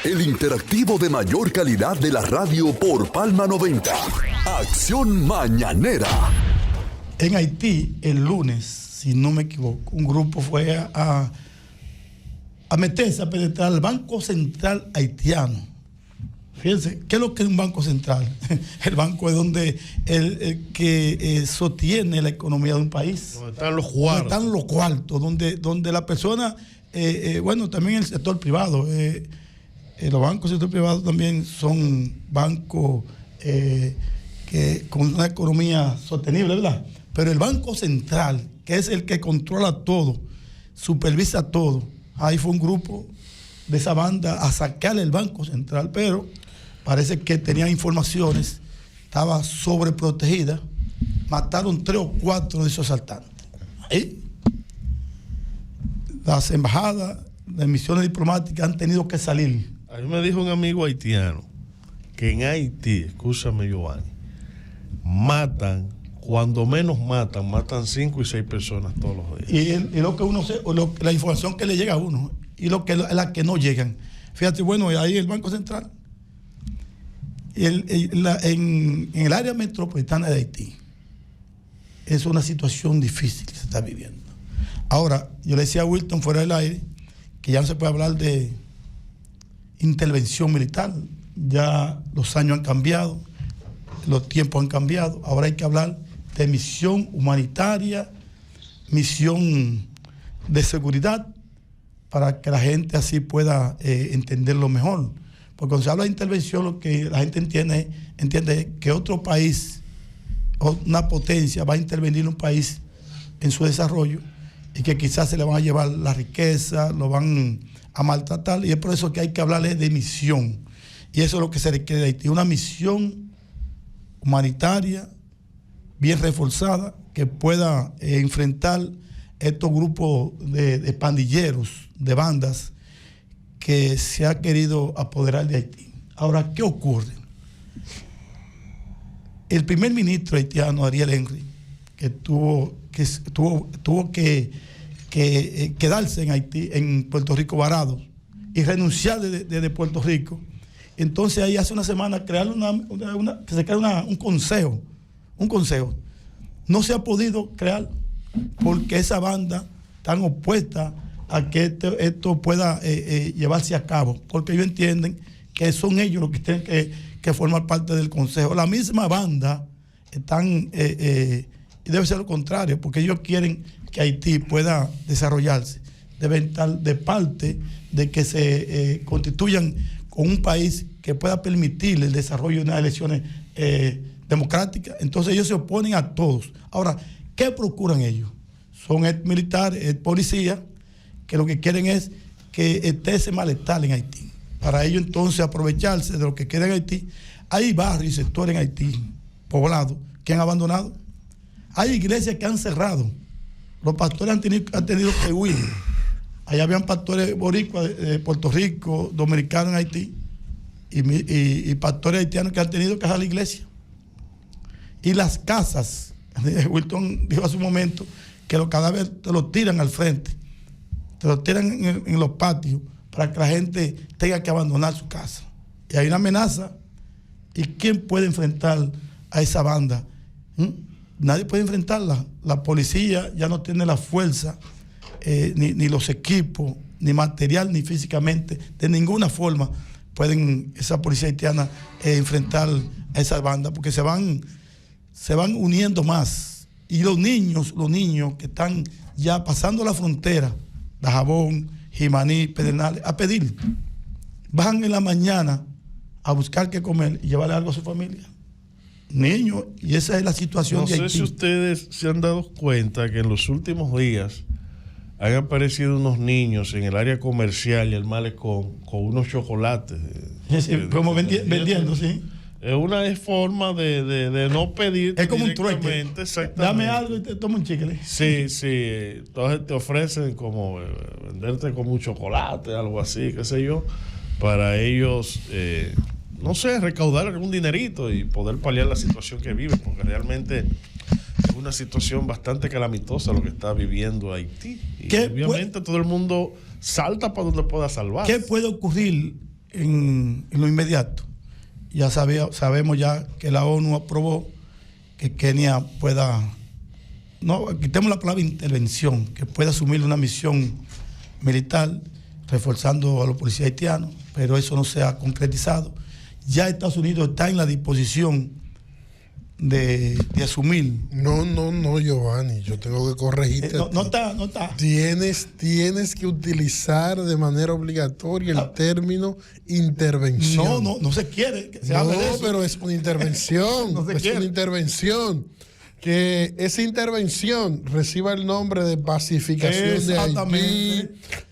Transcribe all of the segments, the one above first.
El interactivo de mayor calidad de la radio por Palma 90. Acción Mañanera. En Haití, el lunes, si no me equivoco, un grupo fue a meterse, a penetrar al Banco Central haitiano. Fíjense, ¿qué es lo que es un banco central? El banco es donde el que sostiene la economía de un país. Donde están los cuartos. Donde están los cuartos, donde la persona, bueno, también el sector privado. Los bancos del sector privado también son bancos con una economía sostenible, ¿verdad? Pero el Banco Central, que es el que controla todo, supervisa todo, ahí fue un grupo de esa banda a sacarle el Banco Central, pero parece que tenía informaciones, estaba sobreprotegida, mataron 3 o 4 de esos asaltantes. Ahí las embajadas, las misiones diplomáticas han tenido que salir. A mí me dijo un amigo haitiano que en Haití, escúchame Giovanni, cuando menos matan 5 y 6 personas todos los días. Y lo que uno la información que le llega a uno, y las que no llegan. Fíjate, bueno, ahí el Banco Central, en el área metropolitana de Haití, es una situación difícil que se está viviendo. Ahora, yo le decía a Wilton fuera del aire que ya no se puede hablar de intervención militar, ya los años han cambiado, los tiempos han cambiado, ahora hay que hablar de misión humanitaria, misión de seguridad, para que la gente así pueda entenderlo mejor. Porque cuando se habla de intervención, lo que la gente entiende que otro país, o una potencia, va a intervenir en un país en su desarrollo y que quizás se le van a llevar la riqueza, lo van a maltratar, y es por eso que hay que hablarle de misión. Y eso es lo que se requiere de Haití, una misión humanitaria bien reforzada que pueda enfrentar estos grupos de pandilleros, de bandas que se ha querido apoderar de Haití. Ahora, ¿qué ocurre? El primer ministro haitiano, Ariel Henry, que tuvo que quedarse en Haití, en Puerto Rico varado, y renunciar desde Puerto Rico. Entonces ahí hace una semana crearon que se crea un consejo. No se ha podido crear porque esa banda tan opuesta a que esto pueda llevarse a cabo, porque ellos entienden que son ellos los que tienen que formar parte del consejo. La misma banda están, y debe ser lo contrario, porque ellos quieren que Haití pueda desarrollarse, deben estar de parte de que se constituyan con un país que pueda permitir el desarrollo de unas elecciones democráticas. Entonces ellos se oponen a todos. Ahora, ¿qué procuran ellos? Son militares, policías, que lo que quieren es que esté ese malestar en Haití. Para ellos entonces aprovecharse de lo que queda en Haití. Hay barrios y sectores en Haití, poblados, que han abandonado. Hay iglesias que han cerrado. Los pastores han tenido que huir. Allá habían pastores boricuas de Puerto Rico, dominicanos en Haití, y pastores haitianos que han tenido que dejar la iglesia. Y las casas, Wilton dijo hace un momento que los cadáveres te los tiran al frente, te los tiran en los patios para que la gente tenga que abandonar su casa. Y hay una amenaza. ¿Y quién puede enfrentar a esa banda? Nadie puede enfrentarla. La policía ya no tiene la fuerza, ni los equipos, ni material, ni físicamente, de ninguna forma pueden esa policía haitiana enfrentar a esa banda, porque se van uniendo más. Y los niños que están ya pasando la frontera, Dajabón, Jimaní, Pedernales, a pedir, bajan en la mañana a buscar qué comer y llevarle algo a su familia. Niños, y esa es la situación de Haití. No sé si ustedes se han dado cuenta que en los últimos días han aparecido unos niños en el área comercial y el malecón con unos chocolates. Como vendiendo, sí. Es una forma de no pedir. Es como un trueque. Dame algo y te tomo un chicle. Sí. Entonces te ofrecen como venderte como un chocolate, algo así, qué sé yo, para ellos, no sé, recaudar algún dinerito y poder paliar la situación que viven, porque realmente es una situación bastante calamitosa lo que está viviendo Haití. Y obviamente todo el mundo salta para donde pueda salvar. ¿Qué puede ocurrir en lo inmediato. Ya sabemos ya que la ONU aprobó que Kenia pueda, no, quitemos la palabra intervención, que pueda asumir una misión militar reforzando a los policías haitianos, pero eso no se ha concretizado. Ya Estados Unidos está en la disposición de asumir. No, Giovanni, yo tengo que corregirte. No está. Tienes que utilizar de manera obligatoria el término intervención. No se quiere que se hable de eso. Pero es una intervención. No se es quiere. una intervención. Que esa intervención reciba el nombre de pacificación de Haití,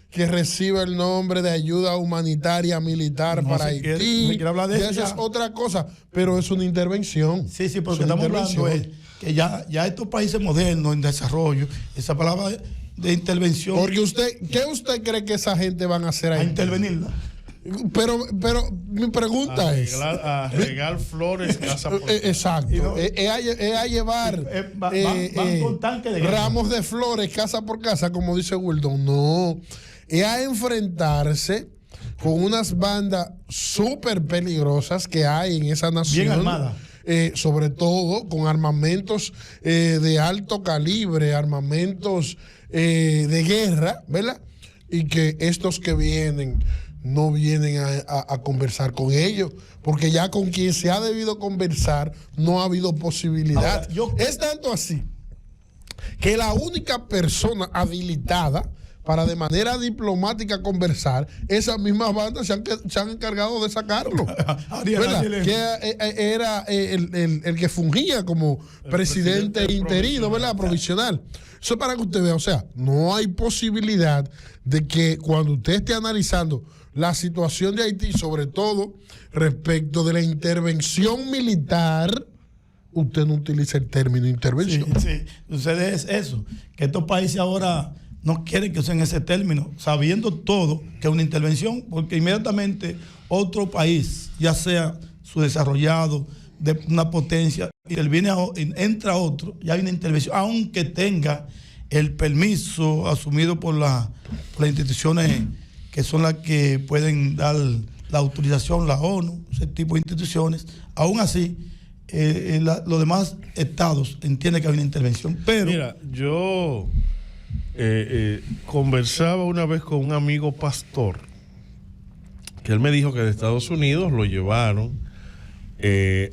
que reciba el nombre de ayuda humanitaria militar para Haití. No se quiere hablar de eso. Esa es otra cosa, pero es una intervención. Sí, porque estamos hablando es que ya estos países modernos en desarrollo, esa palabra de intervención. Porque ¿qué usted cree que esa gente van a hacer ahí? A intervenirla. Pero mi pregunta a regar flores casa por casa. Exacto. Es a llevar van con tanque de guerra. Ramos de flores casa por casa, como dice Wilton. No. Es a enfrentarse con unas bandas súper peligrosas que hay en esa nación. Bien armadas. Sobre todo con armamentos de alto calibre, armamentos de guerra, ¿verdad? Y que estos que vienen no vienen a conversar con ellos, porque ya con quien se ha debido conversar no ha habido posibilidad. Ahora, es tanto así que la única persona habilitada para de manera diplomática conversar, esas mismas bandas se han encargado de sacarlo. ¿Verdad? Que era el que fungía como presidente interino, ¿verdad? Provisional. Eso es para que usted vea, o sea, no hay posibilidad de que cuando usted esté analizando la situación de Haití, sobre todo respecto de la intervención militar, usted no utiliza el término intervención. Sí. Sucede eso, que estos países ahora no quieren que usen ese término, sabiendo todo que es una intervención, porque inmediatamente otro país, ya sea su desarrollado, de una potencia, entra otro, ya hay una intervención, aunque tenga el permiso asumido por las instituciones que son las que pueden dar la autorización, la ONU, ese tipo de instituciones. Aún así, los demás estados entienden que hay una intervención. Pero mira, yo conversaba una vez con un amigo pastor, que él me dijo que de Estados Unidos lo llevaron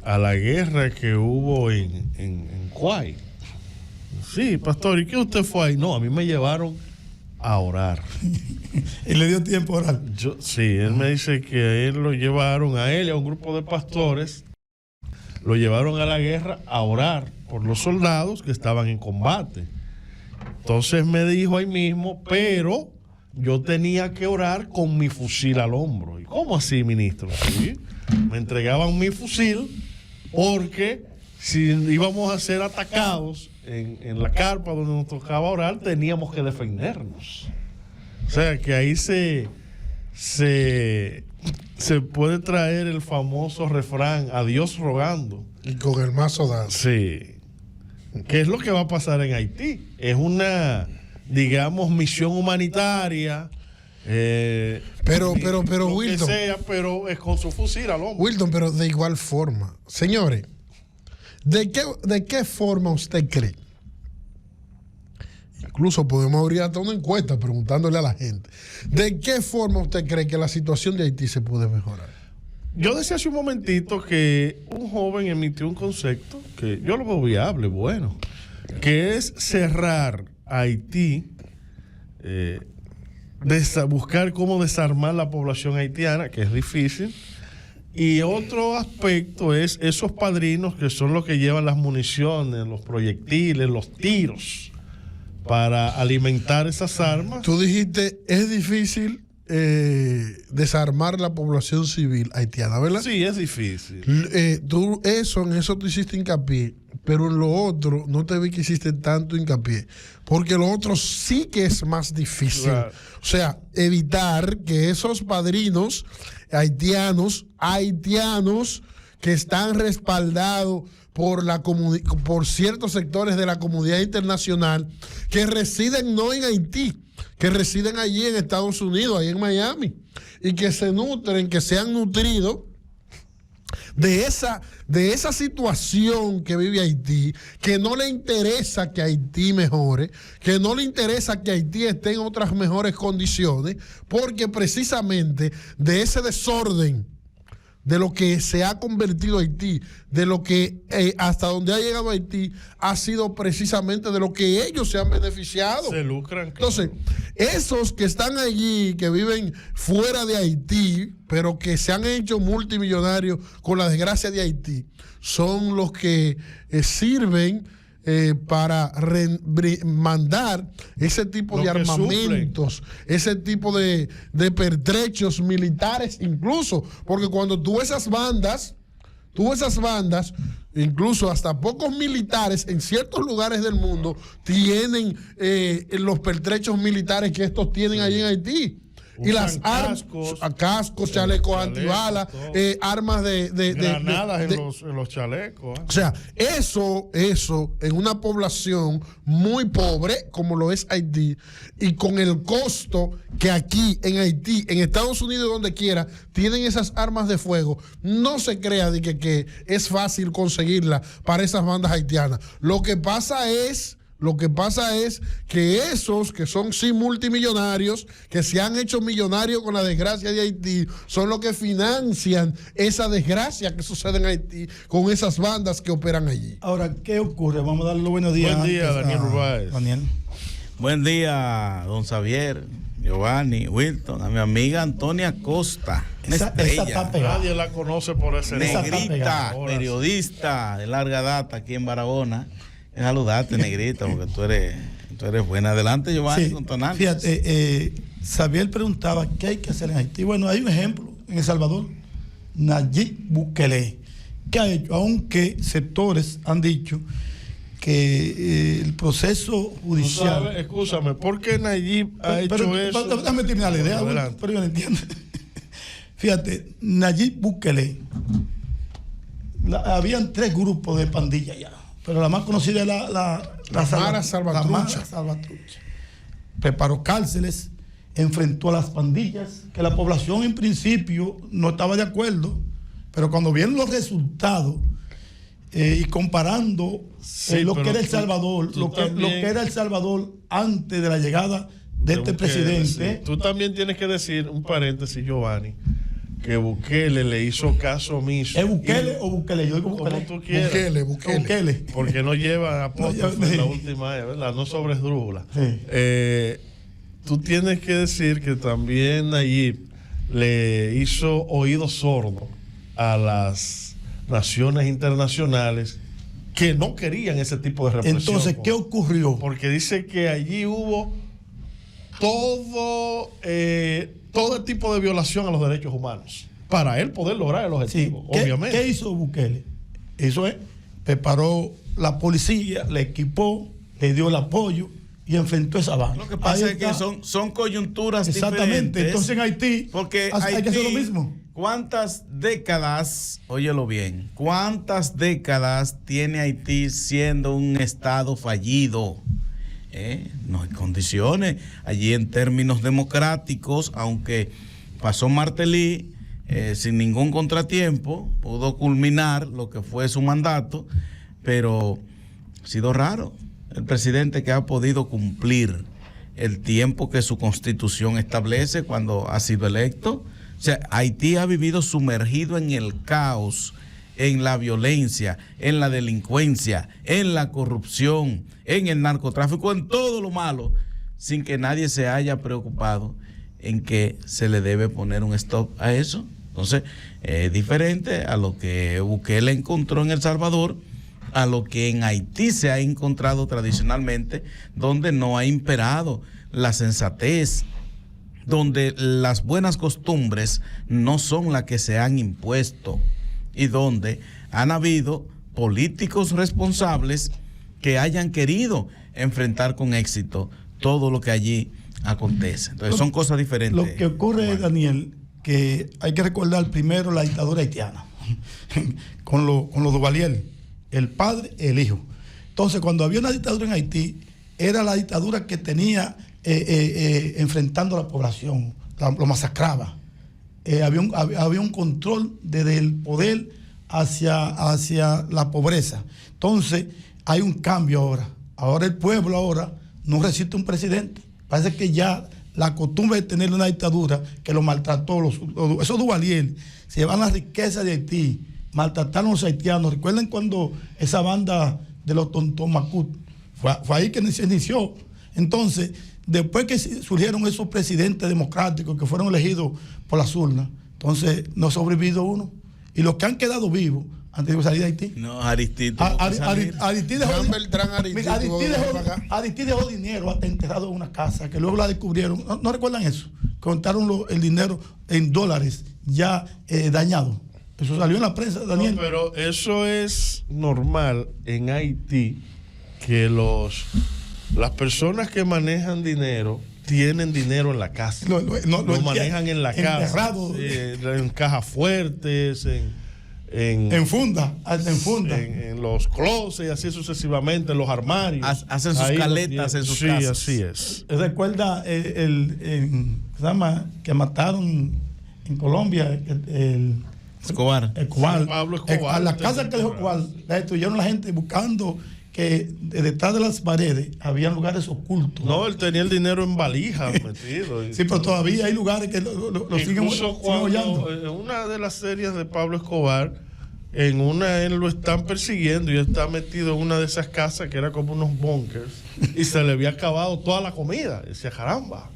a la guerra que hubo en Kuwait. Sí, pastor, ¿y qué usted fue ahí? No, a mí me llevaron a orar. ¿Y le dio tiempo a orar? Sí, él me dice que a él lo llevaron, a él y a un grupo de pastores, lo llevaron a la guerra a orar por los soldados que estaban en combate. Entonces me dijo ahí mismo, pero yo tenía que orar con mi fusil al hombro. ¿Y cómo así, ministro? Sí, me entregaban mi fusil porque si íbamos a ser atacados en la carpa donde nos tocaba orar, teníamos que defendernos. O sea que ahí se puede traer el famoso refrán, a Dios rogando. Y con el mazo dado. Sí. ¿Qué es lo que va a pasar en Haití? Es una, digamos, misión humanitaria. Pero Wilton, pero es con su fusil al hombro. Wilton, pero de igual forma, señores, ¿de qué forma usted cree? Incluso podemos abrir hasta una encuesta preguntándole a la gente. ¿De qué forma usted cree que la situación de Haití se puede mejorar? Yo decía hace un momentito que un joven emitió un concepto que yo lo veo viable, bueno, que es cerrar Haití, buscar cómo desarmar la población haitiana, que es difícil. Y otro aspecto es esos padrinos que son los que llevan las municiones, los proyectiles, los tiros, para alimentar esas armas. Tú dijiste, es difícil desarmar la población civil haitiana, ¿verdad? Sí, es difícil. En eso tú hiciste hincapié, pero en lo otro no te vi que hiciste tanto hincapié, porque lo otro sí que es más difícil. Claro. O sea, evitar que esos padrinos haitianos que están respaldados por ciertos sectores de la comunidad internacional que residen no en Haití, que residen allí en Estados Unidos, ahí en Miami, y que se nutren, que se han nutrido de esa situación que vive Haití, que no le interesa que Haití mejore, que no le interesa que Haití esté en otras mejores condiciones, porque precisamente de ese desorden, de lo que se ha convertido Haití, de lo que hasta donde ha llegado Haití, ha sido precisamente de lo que ellos se han beneficiado. Se lucran. Entonces, esos que están allí, que viven fuera de Haití, pero que se han hecho multimillonarios con la desgracia de Haití, son los que sirven para mandar ese tipo de armamentos, ese tipo de pertrechos militares, incluso, porque cuando tú esas bandas, incluso hasta pocos militares en ciertos lugares del mundo tienen los pertrechos militares que estos tienen allí en Haití. Y las cascos, chalecos antibalas, armas granadas en los chalecos. O sea, eso en una población muy pobre como lo es Haití, y con el costo que aquí en Haití, en Estados Unidos, donde quiera, tienen esas armas de fuego, no se crea de que es fácil conseguirla para esas bandas haitianas. Lo que pasa es que esos que son sí multimillonarios, que se han hecho millonarios con la desgracia de Haití, son los que financian esa desgracia que sucede en Haití con esas bandas que operan allí. Ahora, ¿qué ocurre? Vamos a darle los buenos días. Buen día, Daniel Rubáez. Daniel. Buen día, don Xavier, Giovanni, Wilton, a mi amiga Antonia Costa. Esa está pegada. Nadie la conoce por ese nombre. Negrita, periodista de larga data aquí en Barahona. Saludarte, Negrita, porque tú eres buena. Adelante, Giovanni, con tu análisis. Fíjate, Xavier preguntaba qué hay que hacer en Haití. Bueno, hay un ejemplo en El Salvador, Nayib Bukele, que ha hecho, aunque sectores han dicho que el proceso judicial... Escúchame, ¿por qué Nayib ha hecho eso? Déjame terminar la idea, pero yo no entiendo. Fíjate, Nayib Bukele, habían 3 grupos de pandillas ya, pero la más conocida es la Mara Salvatrucha. Preparó cárceles, enfrentó a las pandillas, que la población en principio no estaba de acuerdo, pero cuando vieron los resultados y comparando lo que era El Salvador, lo que era El Salvador antes de la llegada de este presidente. Tú también tienes que decir, un paréntesis, Giovanni, que Bukele le hizo caso omiso. ¿Es Bukele o Bukele? Yo digo Bukele. Como tú quieras. Bukele. Porque no lleva apóstrofe en la última, ¿verdad? No sobre esdrújula. Sí. Tú tienes que decir que también Nayib le hizo oído sordo a las naciones internacionales que no querían ese tipo de represión. Entonces, ¿qué ocurrió? Porque dice que allí hubo todo tipo de violación a los derechos humanos para él poder lograr el objetivo, sí. Obviamente. ¿Qué hizo Bukele? Eso es, preparó la policía, le equipó, le dio el apoyo y enfrentó esa banda. Lo que pasa es que son coyunturas diferentes. Entonces en Haití porque hay que hacer lo mismo. ¿Cuántas décadas, óyelo bien, cuántas décadas tiene Haití siendo un estado fallido? No hay condiciones. Allí en términos democráticos, aunque pasó Martelly sin ningún contratiempo, pudo culminar lo que fue su mandato, pero ha sido raro el presidente que ha podido cumplir el tiempo que su constitución establece cuando ha sido electo. O sea, Haití ha vivido sumergido en el caos, en la violencia, en la delincuencia, en la corrupción, en el narcotráfico, en todo lo malo, sin que nadie se haya preocupado en que se le debe poner un stop a eso. Entonces, es diferente a lo que Bukele encontró en El Salvador, a lo que en Haití se ha encontrado tradicionalmente, donde no ha imperado la sensatez, donde las buenas costumbres no son las que se han impuesto y donde han habido políticos responsables que hayan querido enfrentar con éxito todo lo que allí acontece. Entonces son cosas diferentes. Lo que ocurre, Daniel, que hay que recordar primero la dictadura haitiana con los Duvalier, el padre y el hijo. Entonces, cuando había una dictadura en Haití, era la dictadura que tenía enfrentando a la población, lo masacraba. Había un control desde el poder hacia la pobreza. Entonces, hay un cambio ahora. Ahora el pueblo no resiste un presidente. Parece que ya la costumbre de tener una dictadura que lo maltrató, esos Duvalier se llevan la riqueza de Haití, maltrataron a los haitianos. Recuerden cuando esa banda de los Tontomacut, fue ahí que se inició. Entonces, después que surgieron esos presidentes democráticos que fueron elegidos por las urnas, entonces no ha sobrevivido uno. Y los que han quedado vivos antes de salir de Haití. No, Aristide. Aristide dejó dinero hasta enterrado en una casa, que luego la descubrieron. ¿No recuerdan eso? Contaron el dinero en dólares ya dañado. Eso salió en la prensa, Daniel. No, pero eso es normal en Haití, que las personas que manejan dinero tienen dinero en la casa. Lo manejan en la casa. En cajas fuertes, en funda, hasta en funda. En los closets y así sucesivamente, en los armarios. Hacen sus caletas en sus casas. Sí, así es. ¿Recuerda que mataron en Colombia Escobar? Pablo Escobar. A la casa que dejó Escobar, la destruyeron la gente buscando que detrás de las paredes había lugares ocultos. No, él tenía el dinero en valijas metido. Sí, pero todavía hay lugares que lo siguen hollando. En una de las series de Pablo Escobar, en una él lo están persiguiendo y está metido en una de esas casas que era como unos bunkers y se le había acabado toda la comida. Y decía, caramba,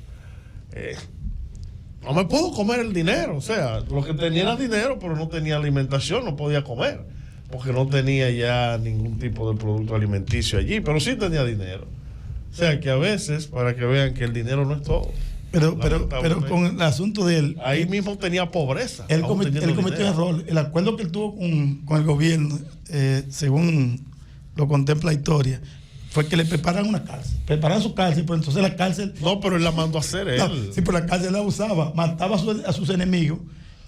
no me puedo comer el dinero. O sea, lo que tenía era dinero, pero no tenía alimentación, no podía comer, porque no tenía ya ningún tipo de producto alimenticio allí, pero sí tenía dinero. O sea, que a veces, para que vean que el dinero no es todo. Pero con el asunto de él... Ahí mismo tenía pobreza. Él cometió error. El acuerdo que él tuvo con el gobierno, según lo contempla la historia, fue que le preparan una cárcel. Preparan su cárcel, pero entonces la cárcel... No, pero él la mandó a hacer él. No, sí, pero la cárcel la usaba, mataba a sus enemigos,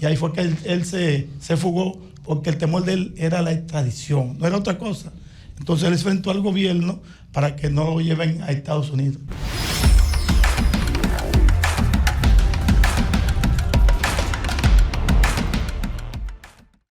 y ahí fue que él se fugó, porque el temor de él era la extradición, no era otra cosa. Entonces él enfrentó al gobierno para que no lo lleven a Estados Unidos.